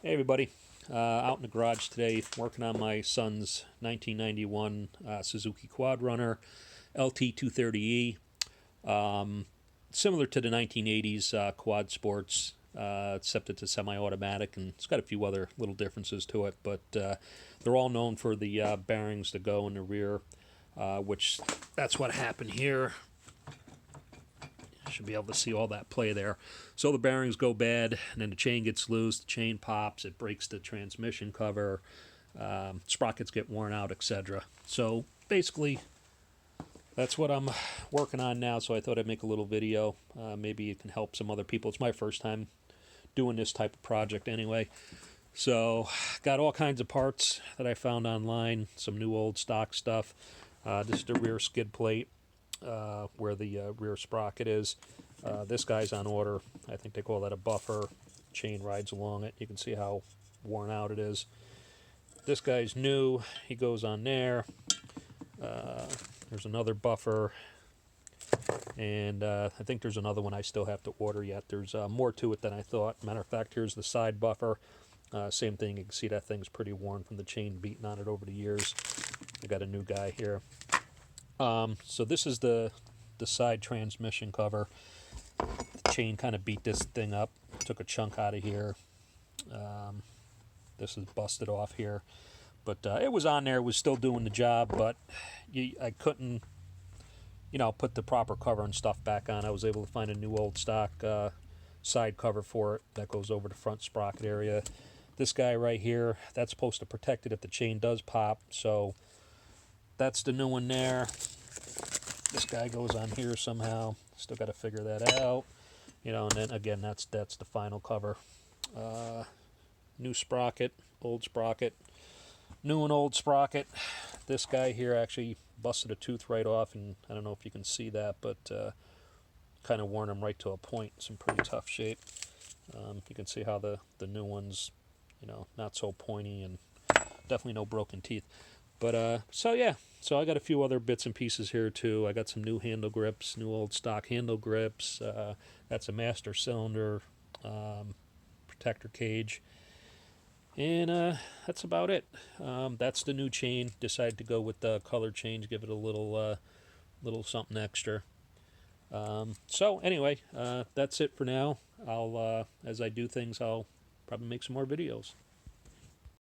Hey everybody, out in the garage today working on my son's 1991 Suzuki quadrunner lt230e. Similar to the 1980s quad sports, except it's a semi-automatic and it's got a few other little differences to it, but they're all known for the bearings that go in the rear, which that's what happened here. Should be able to see all that play there. So the bearings go bad, and then the chain gets loose, the chain pops, it breaks the transmission cover, sprockets get worn out, etc. So basically, that's what I'm working on now, so I thought I'd make a little video. Maybe it can help some other people. It's my first time doing this type of project anyway. So got all kinds of parts that I found online, some new old stock stuff. This is the rear skid plate. Where the rear sprocket is. This guy's on order. I think they call that a buffer. Chain rides along it. You can see how worn out it is. This guy's new. He goes on there. There's another buffer. And I think there's another one I still have to order yet. There's more to it than I thought. Matter of fact, here's the side buffer. Same thing. You can see that thing's pretty worn from the chain beating on it over the years. I got a new guy here. So this is the side transmission cover. The chain kind of beat this thing up. Took a chunk out of here. This is busted off here. But it was on there. It was still doing the job, but I couldn't, put the proper cover and stuff back on. I was able to find a new old stock side cover for it that goes over the front sprocket area. This guy right here, that's supposed to protect it if the chain does pop. So that's the new one there. This guy goes on here somehow. Still got to figure that out. And then again, that's the final cover. New sprocket, old sprocket. New and old sprocket. This guy here actually busted a tooth right off, and I don't know if you can see that, but kind of worn him right to a point. It's in pretty tough shape. You can see how the new one's, not so pointy, and definitely no broken teeth. But so yeah, so I got a few other bits and pieces here too. I got some new handle grips, new old stock handle grips. That's a master cylinder protector cage, and that's about it. That's the new chain. Decided to go with the color change, give it a little something extra. So anyway, that's it for now. I'll as I do things, I'll probably make some more videos.